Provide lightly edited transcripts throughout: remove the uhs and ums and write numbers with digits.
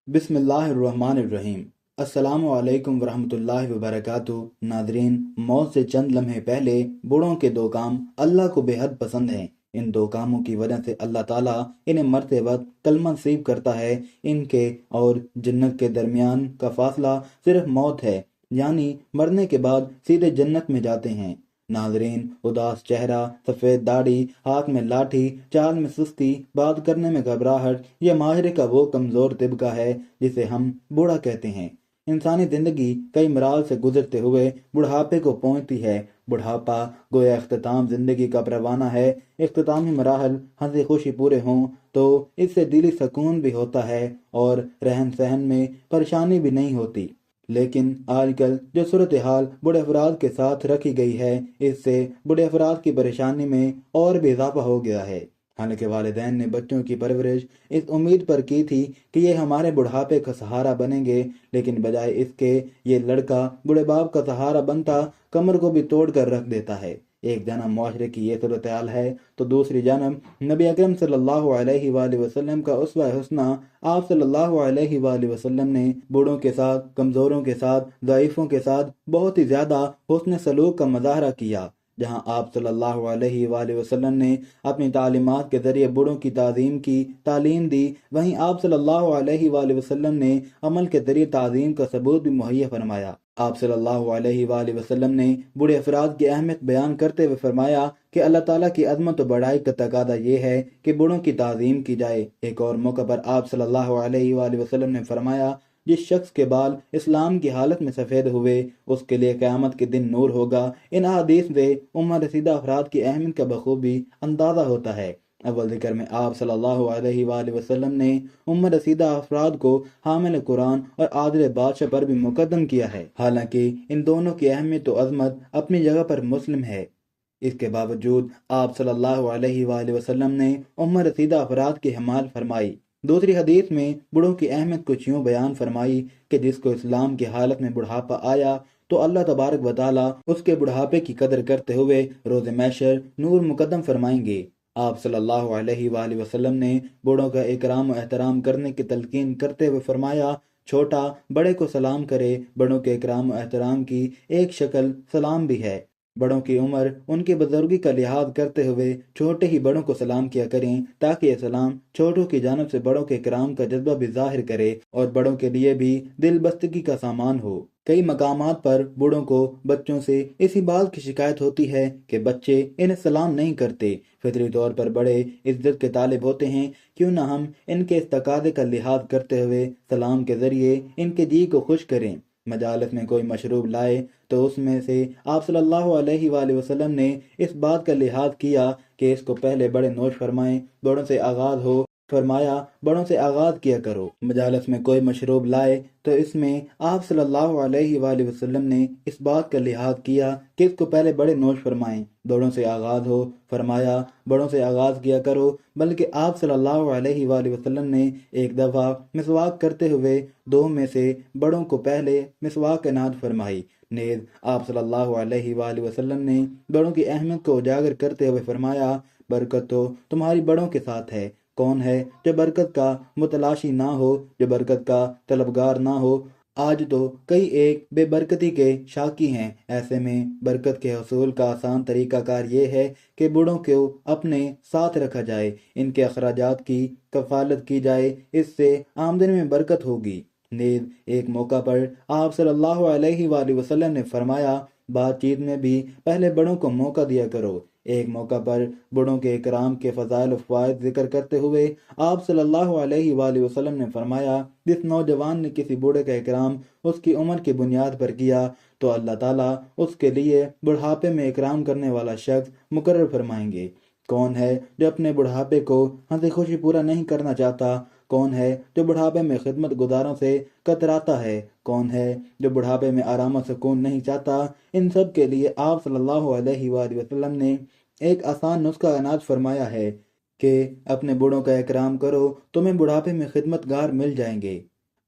بسم اللہ الرحمن الرحیم۔ السلام علیکم ورحمۃ اللہ وبرکاتہ۔ ناظرین، موت سے چند لمحے پہلے بوڑھوں کے دو کام اللہ کو بے حد پسند ہیں۔ ان دو کاموں کی وجہ سے اللہ تعالیٰ انہیں مرتے وقت کلمہ نصیب کرتا ہے۔ ان کے اور جنت کے درمیان کا فاصلہ صرف موت ہے، یعنی مرنے کے بعد سیدھے جنت میں جاتے ہیں۔ ناظرین، اداس چہرہ، سفید داڑھی، ہاتھ میں لاٹھی، چال میں سستی، بات کرنے میں گھبراہٹ، یہ معاشرے کا وہ کمزور طبقہ ہے جسے ہم بوڑھا کہتے ہیں۔ انسانی زندگی کئی مراحل سے گزرتے ہوئے بڑھاپے کو پہنچتی ہے۔ بڑھاپا گویا اختتام زندگی کا پروانہ ہے۔ اختتامی مراحل ہنسی خوشی پورے ہوں تو اس سے دلی سکون بھی ہوتا ہے اور رہن سہن میں پریشانی بھی نہیں ہوتی، لیکن آج کل جو صورتحال بڑے افراد کے ساتھ رکھی گئی ہے، اس سے بڑے افراد کی پریشانی میں اور بھی اضافہ ہو گیا ہے۔ حالانکہ والدین نے بچوں کی پرورش اس امید پر کی تھی کہ یہ ہمارے بڑھاپے کا سہارا بنیں گے، لیکن بجائے اس کے یہ لڑکا بڑے باپ کا سہارا بنتا کمر کو بھی توڑ کر رکھ دیتا ہے۔ ایک جانب معاشرے کی یہ صورتحال ہے تو دوسری جانب نبی اکرم صلی اللہ علیہ وآلہ وسلم کا اسوہ حسنہ آپ صلی اللہ علیہ وآلہ وسلم نے بوڑھوں کے ساتھ، کمزوروں کے ساتھ، ضعیفوں کے ساتھ بہت ہی زیادہ حسن سلوک کا مظاہرہ کیا۔ جہاں آپ صلی اللہ علیہ وآلہ وسلم نے اپنی تعلیمات کے ذریعے بوڑھوں کی تعظیم کی تعلیم دی، وہیں آپ صلی اللہ علیہ وآلہ وسلم نے عمل کے ذریعے تعظیم کا ثبوت بھی مہیا فرمایا۔ آپ صلی اللہ علیہ وآلہ وسلم نے بوڑھے افراد کی اہمیت بیان کرتے ہوئے فرمایا کہ اللہ تعالیٰ کی عظمت و بڑائی کا تقاضا یہ ہے کہ بوڑھوں کی تعظیم کی جائے۔ ایک اور موقع پر آپ صلی اللہ علیہ وآلہ وسلم نے فرمایا، جس شخص کے بال اسلام کی حالت میں سفید ہوئے اس کے لیے قیامت کے دن نور ہوگا۔ ان احادیث سے عمر رسیدہ افراد کی اہمیت کا بخوبی اندازہ ہوتا ہے۔ اول ذکر میں آپ صلی اللہ علیہ وآلہ وسلم نے عمر رسیدہ افراد کو حامل قرآن اور عادل بادشاہ پر بھی مقدم کیا ہے، حالانکہ ان دونوں کی اہمیت و عظمت اپنی جگہ پر مسلم ہے۔ اس کے باوجود آپ صلی اللہ علیہ وآلہ وسلم نے عمر رسیدہ افراد کی حمایت فرمائی۔ دوسری حدیث میں بوڑھوں کی اہمیت کچھ یوں بیان فرمائی کہ جس کو اسلام کی حالت میں بڑھاپا آیا تو اللہ تبارک و تعالیٰ اس کے بڑھاپے کی قدر کرتے ہوئے روز محشر نور مقدم فرمائیں گے۔ آپ صلی اللہ علیہ وآلہ وسلم نے بوڑھوں کا اکرام و احترام کرنے کی تلقین کرتے ہوئے فرمایا، چھوٹا بڑے کو سلام کرے۔ بڑوں کے اکرام و احترام کی ایک شکل سلام بھی ہے۔ بڑوں کی عمر، ان کی بزرگی کا لحاظ کرتے ہوئے چھوٹے ہی بڑوں کو سلام کیا کریں، تاکہ یہ سلام چھوٹوں کی جانب سے بڑوں کے اکرام کا جذبہ بھی ظاہر کرے اور بڑوں کے لیے بھی دل بستگی کا سامان ہو۔ کئی مقامات پر بوڑھوں کو بچوں سے اسی بات کی شکایت ہوتی ہے کہ بچے انہیں سلام نہیں کرتے۔ فطری طور پر بڑے عزت کے طالب ہوتے ہیں، کیوں نہ ہم ان کے اس تقاضے کا لحاظ کرتے ہوئے سلام کے ذریعے ان کے جی کو خوش کریں۔ مجالس میں کوئی مشروب لائے تو اس میں سے آپ صلی اللہ علیہ وآلہ وسلم نے اس بات کا لحاظ کیا کہ اس کو پہلے بڑے نوش فرمائیں، بڑوں سے آغاز ہو۔ فرمایا، بڑوں سے آغاز کیا کرو۔ مجالس میں کوئی مشروب لائے تو اس میں آپ صلی اللہ علیہ وآلہ وسلم نے اس بات کا لحاظ کیا کہ اس کو پہلے بڑے نوش فرمائیں، بڑوں سے آغاز ہو۔ فرمایا، بڑوں سے آغاز کیا کرو، بلکہ آپ صلی اللہ علیہ وآلہ وسلم نے ایک دفعہ مسواک کرتے ہوئے دو میں سے بڑوں کو پہلے مسواک عنایت فرمائی۔ نیز آپ صلی اللہ علیہ وآلہ وسلم نے بڑوں کی اہمیت کو اجاگر کرتے ہوئے فرمایا، برکت تو تمہاری بڑوں کے ساتھ ہے۔ کون ہے جو برکت کا متلاشی نہ ہو، جو برکت کا طلبگار نہ ہو؟ آج تو کئی ایک بے برکتی کے شاکی ہیں۔ ایسے میں برکت کے حصول کا آسان طریقہ کار یہ ہے کہ بوڑھوں کو اپنے ساتھ رکھا جائے، ان کے اخراجات کی کفالت کی جائے، اس سے آمدنی میں برکت ہوگی۔ نیز ایک موقع پر آپ صلی اللہ علیہ وآلہ وسلم نے فرمایا، بات چیت میں بھی پہلے بڑوں کو موقع دیا کرو۔ ایک موقع پر بڑوں کے اکرام کے فضائل و فوائد ذکر کرتے ہوئے آپ صلی اللہ علیہ وآلہ وسلم نے فرمایا، جس نوجوان نے کسی بوڑھے کا اکرام اس کی عمر کی بنیاد پر کیا تو اللہ تعالیٰ اس کے لیے بڑھاپے میں اکرام کرنے والا شخص مقرر فرمائیں گے۔ کون ہے جو اپنے بڑھاپے کو ہنسی خوشی پورا نہیں کرنا چاہتا؟ کون ہے جو بڑھاپے میں خدمت گزاروں سے کتراتا ہے؟ کون ہے جو بڑھاپے میں آرام و سکون نہیں چاہتا؟ ان سب کے لیے آپ صلی اللہ علیہ وآلہ وسلم نے ایک آسان نسخہ عنایت فرمایا ہے کہ اپنے بوڑھوں کا اکرام کرو، تمہیں بڑھاپے میں خدمت گار مل جائیں گے۔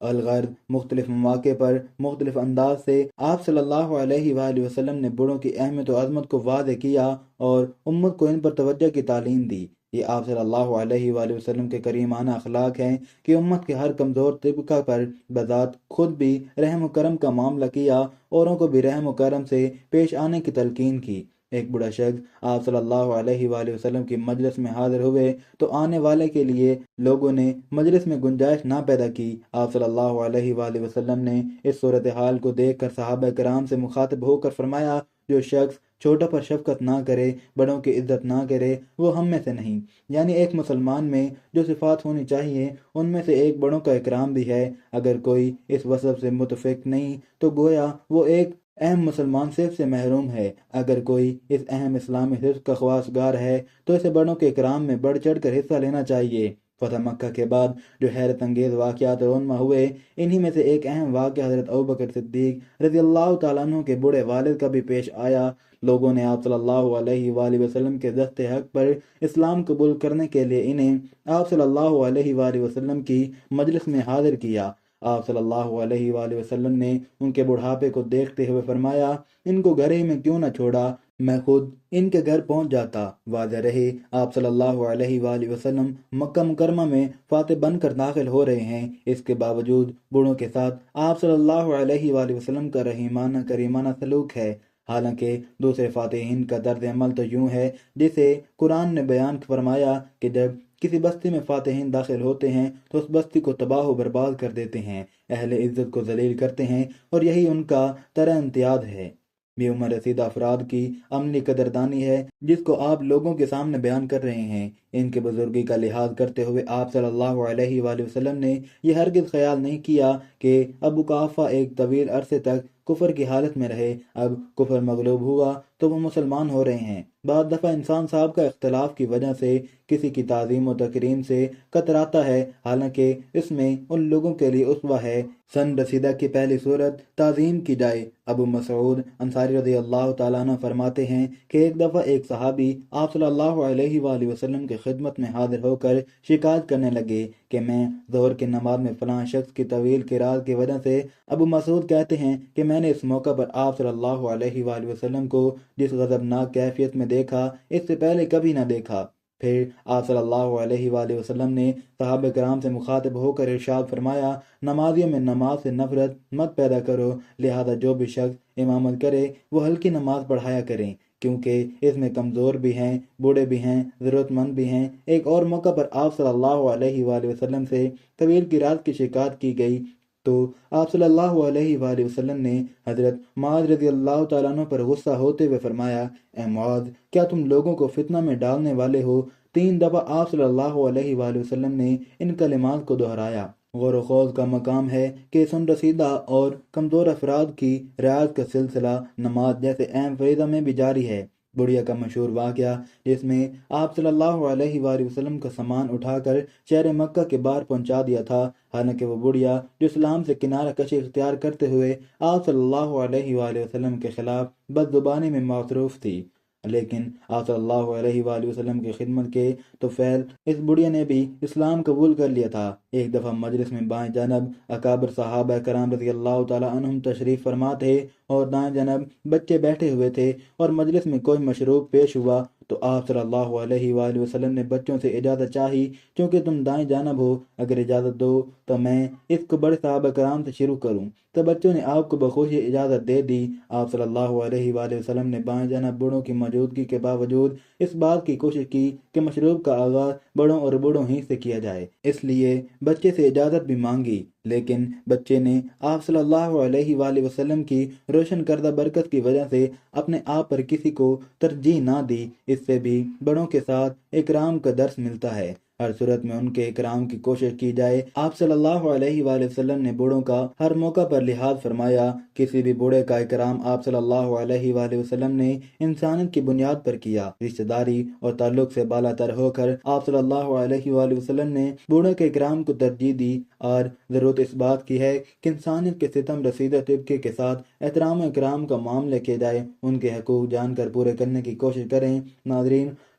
الغرض مختلف مواقع پر مختلف انداز سے آپ صلی اللہ علیہ وآلہ وسلم نے بوڑھوں کی اہمیت و عظمت کو واضح کیا اور امت کو ان پر توجہ کی تعلیم دی۔ یہ آپ صلی اللہ علیہ وآلہ وسلم کے کریمانہ اخلاق ہیں کہ امت کے ہر کمزور طبقہ پر بذات خود بھی رحم و کرم کا معاملہ کیا، اوروں کو بھی رحم و کرم سے پیش آنے کی تلقین کی۔ ایک بڑا شخص آپ صلی اللہ علیہ وآلہ وسلم کی مجلس میں حاضر ہوئے تو آنے والے کے لیے لوگوں نے مجلس میں گنجائش نہ پیدا کی۔ آپ صلی اللہ علیہ وآلہ وسلم نے اس صورتحال کو دیکھ کر صحابہ کرام سے مخاطب ہو کر فرمایا، جو شخص چھوٹوں پر شفقت نہ کرے، بڑوں کی عزت نہ کرے، وہ ہم میں سے نہیں۔ یعنی ایک مسلمان میں جو صفات ہونی چاہیے ان میں سے ایک بڑوں کا اکرام بھی ہے۔ اگر کوئی اس وصف سے متفق نہیں تو گویا وہ ایک اہم مسلمان صرف سے محروم ہے۔ اگر کوئی اس اہم اسلامی حفظ کا خواستگار ہے تو اسے بڑوں کے اکرام میں بڑھ چڑھ کر حصہ لینا چاہیے۔ فتح مکہ کے بعد جو حیرت انگیز واقعات رونما ہوئے، انہی میں سے ایک اہم واقعہ حضرت ابوبکر صدیق رضی اللہ تعالیٰ عنہ کے بوڑھے والد کا بھی پیش آیا۔ لوگوں نے آپ صلی اللہ علیہ وآلہ وسلم کے دست حق پر اسلام قبول کرنے کے لیے انہیں آپ صلی اللہ علیہ وآلہ وسلم کی مجلس میں حاضر کیا۔ آپ صلی اللہ علیہ وآلہ وسلم نے ان کے بڑھاپے کو دیکھتے ہوئے فرمایا، ان کو گھر ہی میں کیوں نہ چھوڑا، میں خود ان کے گھر پہنچ جاتا۔ واضح رہے آپ صلی اللہ علیہ وآلہ وسلم مکہ مکرمہ میں فاتح بن کر داخل ہو رہے ہیں، اس کے باوجود بوڑھوں کے ساتھ آپ صلی اللہ علیہ وآلہ وسلم کا رحیمانہ کریمانہ سلوک ہے۔ حالانکہ دوسرے فاتحین کا طرز عمل تو یوں ہے جسے قرآن نے بیان فرمایا کہ جب کسی بستی میں فاتحین داخل ہوتے ہیں تو اس بستی کو تباہ و برباد کر دیتے ہیں، اہل عزت کو ذلیل کرتے ہیں، اور یہی ان کا طرح امتیاز ہے۔ یہ عمر رسیدہ افراد کی عملی قدردانی ہے جس کو آپ لوگوں کے سامنے بیان کر رہے ہیں۔ ان کے بزرگی کا لحاظ کرتے ہوئے آپ صلی اللہ علیہ وآلہ وسلم نے یہ ہرگز خیال نہیں کیا کہ ابو قحافہ ایک طویل عرصے تک کفر کی حالت میں رہے، اب کفر مغلوب ہوا تو وہ مسلمان ہو رہے ہیں۔ بعض دفعہ انسان صاحب کا اختلاف کی وجہ سے کسی کی تعظیم و تکریم سے کتراتا ہے، حالانکہ اس میں ان لوگوں کے لیے اسوہ ہے۔ سن رسیدہ کی پہلی صورت تعظیم کی جائے۔ ابو مسعود انصاری رضی اللہ تعالیٰ عنہ فرماتے ہیں کہ ایک دفعہ ایک صحابی آپ صلی اللہ علیہ وآلہ وسلم کی خدمت میں حاضر ہو کر شکایت کرنے لگے کہ میں ظہر کی نماز میں فلاں شخص کی طویل قرات کی وجہ سے، ابو مسعود کہتے ہیں کہ میں نے اس موقع پر آپ صلی اللہ علیہ وآلہ وسلم کو جس غضبناک کیفیت میں دیکھا اس سے پہلے کبھی نہ دیکھا۔ پھر آپ صلی اللہ علیہ وآلہ وسلم نے صحابہ کرام سے مخاطب ہو کر ارشاد فرمایا، نمازیوں میں نماز سے نفرت مت پیدا کرو، لہذا جو بھی شخص امامت کرے وہ ہلکی نماز پڑھایا کریں، کیونکہ اس میں کمزور بھی ہیں، بوڑھے بھی ہیں، ضرورت مند بھی ہیں۔ ایک اور موقع پر آپ صلی اللہ علیہ وآلہ وسلم سے طویل قرات کی شکایت کی گئی تو آپ صلی اللہ علیہ وآلہ وسلم نے حضرت معاذ رضی اللہ تعالیٰ عنہ پر غصہ ہوتے ہوئے فرمایا، اے معاذ، کیا تم لوگوں کو فتنہ میں ڈالنے والے ہو؟ 3 دفعہ آپ صلی اللہ علیہ وآلہ وسلم نے ان کلمات کو دہرایا۔ غور و خوض کا مقام ہے کہ سن رسیدہ اور کمزور افراد کی رعایت کا سلسلہ نماز جیسے اہم فریضہ میں بھی جاری ہے۔ بڑھیا کا مشہور واقعہ جس میں آپ صلی اللہ علیہ وآلہ وسلم کا سامان اٹھا کر شہر مکہ کے باہر پہنچا دیا تھا، حالانکہ وہ بڑھیا جو اسلام سے کنارہ کشی اختیار کرتے ہوئے آپ صلی اللہ علیہ وآلہ وسلم کے خلاف بد زبانی میں معروف تھی، لیکن آپ صلی اللہ علیہ وآلہ وسلم کی خدمت کے تو فعل اس بڑھیا نے بھی اسلام قبول کر لیا تھا۔ ایک دفعہ مجلس میں بائیں جانب اکابر صحابہ کرام رضی اللہ تعالیٰ عنہم تشریف فرما تھے اور دائیں جانب بچے بیٹھے ہوئے تھے، اور مجلس میں کوئی مشروب پیش ہوا تو آپ صلی اللہ علیہ وآلہ وسلم نے بچوں سے اجازت چاہی، چونکہ تم دائیں جانب ہو، اگر اجازت دو تو میں اس کو بڑے صحابہ کرام سے شروع کروں۔ تو بچوں نے آپ کو بخوشی اجازت دے دی۔ آپ صلی اللہ علیہ وآلہ وسلم نے بائیں جانب بوڑھوں کی موجودگی کے باوجود اس بات کی کوشش کی کہ مشروب کا آغاز بڑوں اور بوڑھوں ہی سے کیا جائے، اس لیے بچے سے اجازت بھی مانگی، لیکن بچے نے آپ صلی اللہ علیہ وآلہ وسلم کی روشن کردہ برکت کی وجہ سے اپنے آپ پر کسی کو ترجیح نہ دی۔ اس سے بھی بڑوں کے ساتھ اکرام کا درس ملتا ہے۔ ہر صورت میں ان کے اکرام کی کوشش کی جائے۔ آپ صلی اللہ علیہ وآلہ وسلم نے بوڑھوں کا ہر موقع پر لحاظ فرمایا۔ کسی بھی بوڑھے کا اکرام آپ صلی اللہ علیہ وآلہ وسلم نے انسانیت کی بنیاد پر کیا۔ رشتہ داری اور تعلق سے بالا تر ہو کر آپ صلی اللہ علیہ وآلہ وسلم نے بوڑھوں کے اکرام کو ترجیح دی، اور ضرورت اس بات کی ہے کہ انسانیت کے ستم رسیدہ طبقے کے ساتھ احترام و اکرام کا معاملہ کیا جائے، ان کے حقوق جان کر پورے کرنے کی کوشش کریں۔ ناظرین،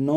9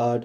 8,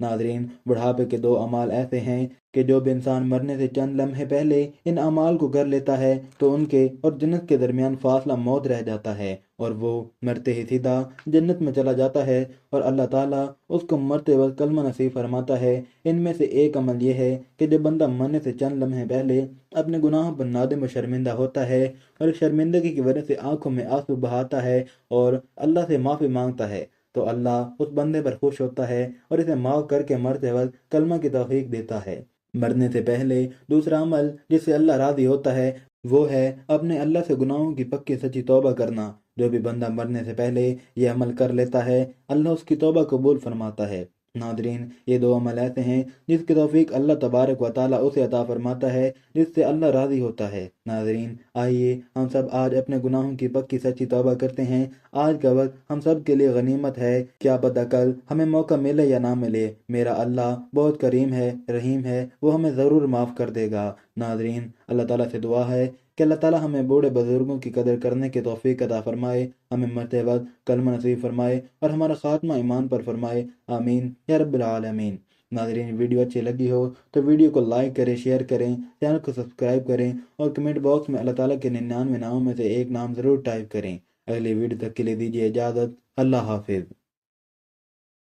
ناظرین، بڑھاپے کے دو اعمال ایسے ہیں کہ جو بھی انسان مرنے سے چند لمحے پہلے ان اعمال کو کر لیتا ہے تو ان کے اور جنت کے درمیان فاصلہ موت رہ جاتا ہے اور وہ مرتے ہی سیدھا جنت میں چلا جاتا ہے، اور اللہ تعالیٰ اس کو مرتے وقت کلمہ نصیب فرماتا ہے۔ ان میں سے ایک عمل یہ ہے کہ جب بندہ مرنے سے چند لمحے پہلے اپنے گناہوں پر نادم و شرمندہ ہوتا ہے اور اس شرمندگی کی وجہ سے آنکھوں میں آنسو بہاتا ہے اور اللہ سے معافی مانگتا ہے، تو اللہ اس بندے پر خوش ہوتا ہے اور اسے معاف کر کے مرتے وقت کلمہ کی توفیق دیتا ہے۔ مرنے سے پہلے دوسرا عمل جس سے اللہ راضی ہوتا ہے وہ ہے اپنے اللہ سے گناہوں کی پکی سچی توبہ کرنا۔ جو بھی بندہ مرنے سے پہلے یہ عمل کر لیتا ہے اللہ اس کی توبہ قبول فرماتا ہے۔ ناظرین، یہ دو عمل ایسے ہیں جس کی توفیق اللہ تبارک و تعالیٰ اسے عطا فرماتا ہے جس سے اللہ راضی ہوتا ہے۔ ناظرین، آئیے ہم سب آج اپنے گناہوں کی پکی سچی توبہ کرتے ہیں۔ آج کا وقت ہم سب کے لیے غنیمت ہے، کیا پتہ کل ہمیں موقع ملے یا نہ ملے۔ میرا اللہ بہت کریم ہے، رحیم ہے، وہ ہمیں ضرور معاف کر دے گا۔ ناظرین، اللہ تعالیٰ سے دعا ہے کہ اللہ تعالیٰ ہمیں بوڑھے بزرگوں کی قدر کرنے کی توفیق عطا فرمائے، ہمیں مرتے وقت کلمہ نصیب فرمائے اور ہمارا خاتمہ ایمان پر فرمائے، آمین یا رب العالمین۔ ناظرین، ویڈیو اچھی لگی ہو تو ویڈیو کو لائک کریں، شیئر کریں، چینل کو سبسکرائب کریں اور کمنٹ باکس میں اللہ تعالیٰ کے 99 ناموں میں سے ایک نام ضرور ٹائپ کریں۔ اگلی ویڈیو تک کے لیے دیجیے اجازت، اللہ حافظ۔